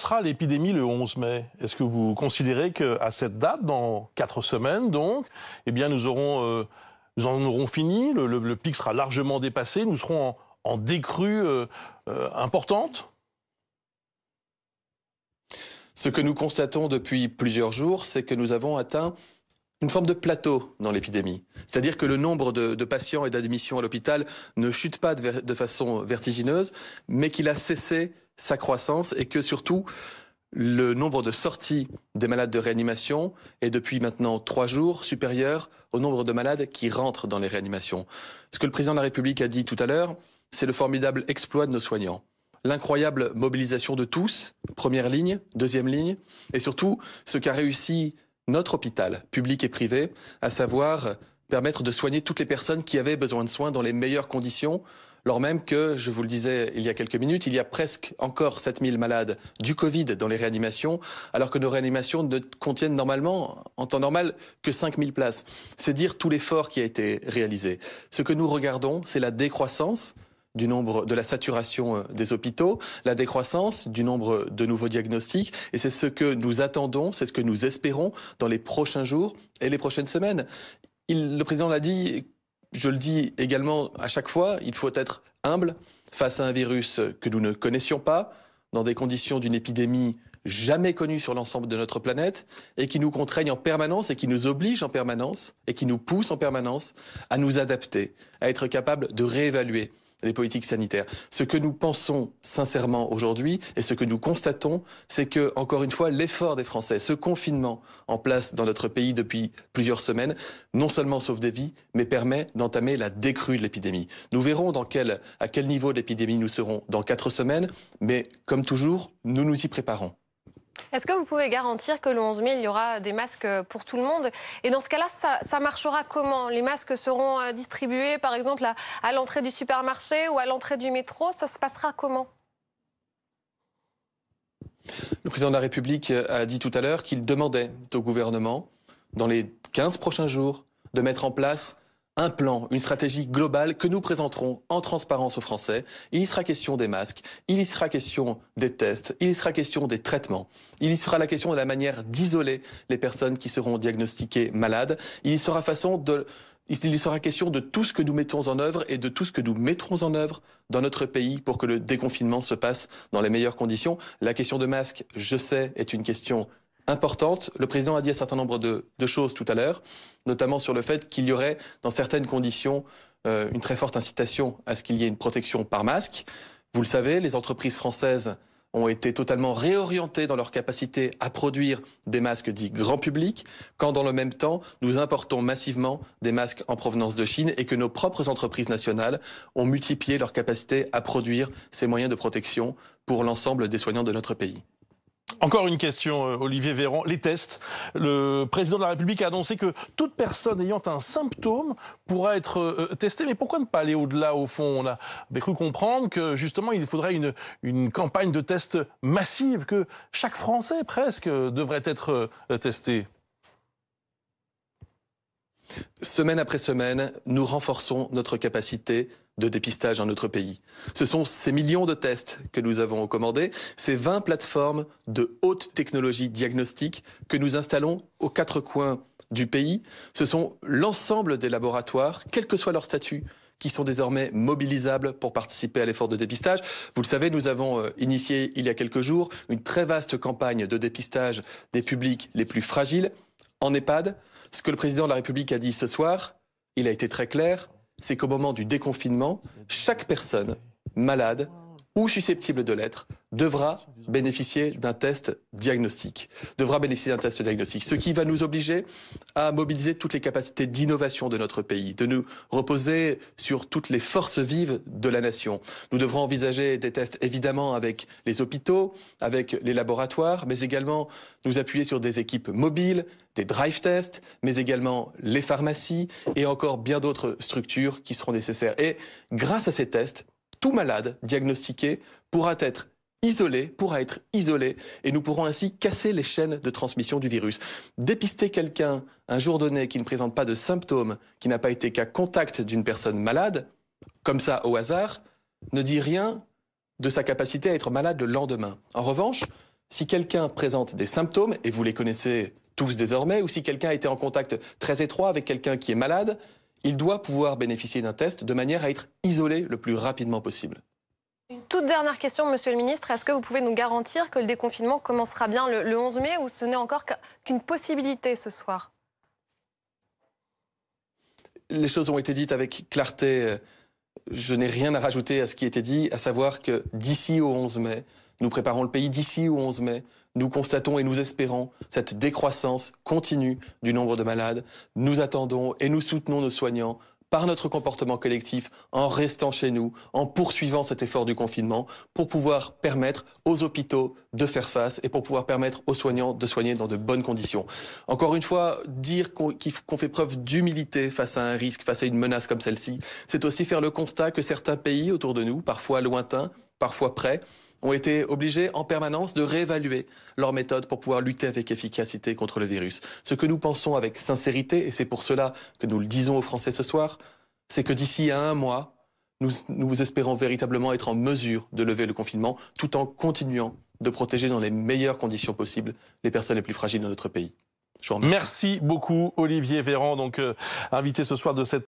sera l'épidémie le 11 mai? Est-ce que vous considérez qu'à cette date, dans 4 semaines donc, eh bien nous en aurons fini, le pic sera largement dépassé, nous serons en décrue importante? Ce que nous constatons depuis plusieurs jours, c'est que nous avons atteint une forme de plateau dans l'épidémie. C'est-à-dire que le nombre de patients et d'admissions à l'hôpital ne chute pas de façon vertigineuse, mais qu'il a cessé sa croissance et que surtout, le nombre de sorties des malades de réanimation est depuis maintenant 3 jours supérieur au nombre de malades qui rentrent dans les réanimations. Ce que le président de la République a dit tout à l'heure, c'est le formidable exploit de nos soignants. L'incroyable mobilisation de tous, première ligne, deuxième ligne, et surtout ce qu'a réussi notre hôpital, public et privé, à savoir permettre de soigner toutes les personnes qui avaient besoin de soins dans les meilleures conditions, lors même que, je vous le disais il y a quelques minutes, il y a presque encore 7000 malades du Covid dans les réanimations, alors que nos réanimations ne contiennent normalement, en temps normal, que 5000 places. C'est dire tout l'effort qui a été réalisé. Ce que nous regardons, c'est la décroissance du nombre de la saturation des hôpitaux, la décroissance du nombre de nouveaux diagnostics, et c'est ce que nous attendons, c'est ce que nous espérons dans les prochains jours et les prochaines semaines. Le président l'a dit, je le dis également à chaque fois, il faut être humble face à un virus que nous ne connaissions pas, dans des conditions d'une épidémie jamais connue sur l'ensemble de notre planète, et qui nous contraigne en permanence, et qui nous oblige en permanence, et qui nous pousse en permanence à nous adapter, à être capable de réévaluer les politiques sanitaires. Ce que nous pensons sincèrement aujourd'hui et ce que nous constatons, c'est que, encore une fois, l'effort des Français, ce confinement en place dans notre pays depuis plusieurs semaines, non seulement sauve des vies, mais permet d'entamer la décrue de l'épidémie. Nous verrons à quel niveau de l'épidémie nous serons dans 4 semaines, mais comme toujours, nous nous y préparons. Est-ce que vous pouvez garantir que le 11 mai, il y aura des masques pour tout le monde? Et dans ce cas-là, ça marchera comment? Les masques seront distribués, par exemple, à l'entrée du supermarché ou à l'entrée du métro? Ça se passera comment? Le président de la République a dit tout à l'heure qu'il demandait au gouvernement, dans les 15 prochains jours, de mettre en place un plan, une stratégie globale que nous présenterons en transparence aux Français. Il y sera question des masques, il y sera question des tests, il y sera question des traitements, il y sera la question de la manière d'isoler les personnes qui seront diagnostiquées malades, il y sera question de tout ce que nous mettons en œuvre et de tout ce que nous mettrons en œuvre dans notre pays pour que le déconfinement se passe dans les meilleures conditions. La question de masques, je sais, est une question importante. Le président a dit un certain nombre de choses tout à l'heure, notamment sur le fait qu'il y aurait, dans certaines conditions, une très forte incitation à ce qu'il y ait une protection par masque. Vous le savez, les entreprises françaises ont été totalement réorientées dans leur capacité à produire des masques dits grand public, quand dans le même temps, nous importons massivement des masques en provenance de Chine et que nos propres entreprises nationales ont multiplié leur capacité à produire ces moyens de protection pour l'ensemble des soignants de notre pays. Encore une question, Olivier Véran. Les tests. Le président de la République a annoncé que toute personne ayant un symptôme pourra être testée. Mais pourquoi ne pas aller au-delà, au fond? On avait cru comprendre que, justement, il faudrait une campagne de tests massive, que chaque Français, presque, devrait être testé. Semaine après semaine, nous renforçons notre capacité de dépistage dans notre pays. Ce sont ces millions de tests que nous avons commandés, ces 20 plateformes de haute technologie diagnostique que nous installons aux 4 coins du pays. Ce sont l'ensemble des laboratoires, quel que soit leur statut, qui sont désormais mobilisables pour participer à l'effort de dépistage. Vous le savez, nous avons initié il y a quelques jours une très vaste campagne de dépistage des publics les plus fragiles en EHPAD. Ce que le président de la République a dit ce soir, il a été très clair, c'est qu'au moment du déconfinement, chaque personne malade ou susceptible de l'être devra bénéficier d'un test diagnostique. Ce qui va nous obliger à mobiliser toutes les capacités d'innovation de notre pays, de nous reposer sur toutes les forces vives de la nation. Nous devrons envisager des tests évidemment avec les hôpitaux, avec les laboratoires, mais également nous appuyer sur des équipes mobiles, des drive tests, mais également les pharmacies et encore bien d'autres structures qui seront nécessaires. Et grâce à ces tests, tout malade diagnostiqué pourra être isolé, et nous pourrons ainsi casser les chaînes de transmission du virus. Dépister quelqu'un un jour donné qui ne présente pas de symptômes, qui n'a pas été qu'à contact d'une personne malade, comme ça au hasard, ne dit rien de sa capacité à être malade le lendemain. En revanche, Si quelqu'un présente des symptômes, et vous les connaissez tous désormais, ou si quelqu'un a été en contact très étroit avec quelqu'un qui est malade, il doit pouvoir bénéficier d'un test de manière à être isolé le plus rapidement possible. Une toute dernière question, Monsieur le Ministre. Est-ce que vous pouvez nous garantir que le déconfinement commencera bien le 11 mai ou ce n'est encore qu'une possibilité ce soir? Les choses ont été dites avec clarté. Je n'ai rien à rajouter à ce qui a été dit, à savoir que d'ici au 11 mai, nous préparons le pays d'ici au 11 mai. Nous constatons et nous espérons cette décroissance continue du nombre de malades. Nous attendons et nous soutenons nos soignants par notre comportement collectif, en restant chez nous, en poursuivant cet effort du confinement, pour pouvoir permettre aux hôpitaux de faire face et pour pouvoir permettre aux soignants de soigner dans de bonnes conditions. Encore une fois, dire qu'on fait preuve d'humilité face à un risque, face à une menace comme celle-ci, c'est aussi faire le constat que certains pays autour de nous, parfois lointains, parfois près, ont été obligés en permanence de réévaluer leurs méthodes pour pouvoir lutter avec efficacité contre le virus. Ce que nous pensons avec sincérité, et c'est pour cela que nous le disons aux Français ce soir, c'est que d'ici à un mois, nous espérons véritablement être en mesure de lever le confinement tout en continuant de protéger dans les meilleures conditions possibles les personnes les plus fragiles de notre pays. Je vous remercie. Merci beaucoup Olivier Véran, donc invité ce soir de cette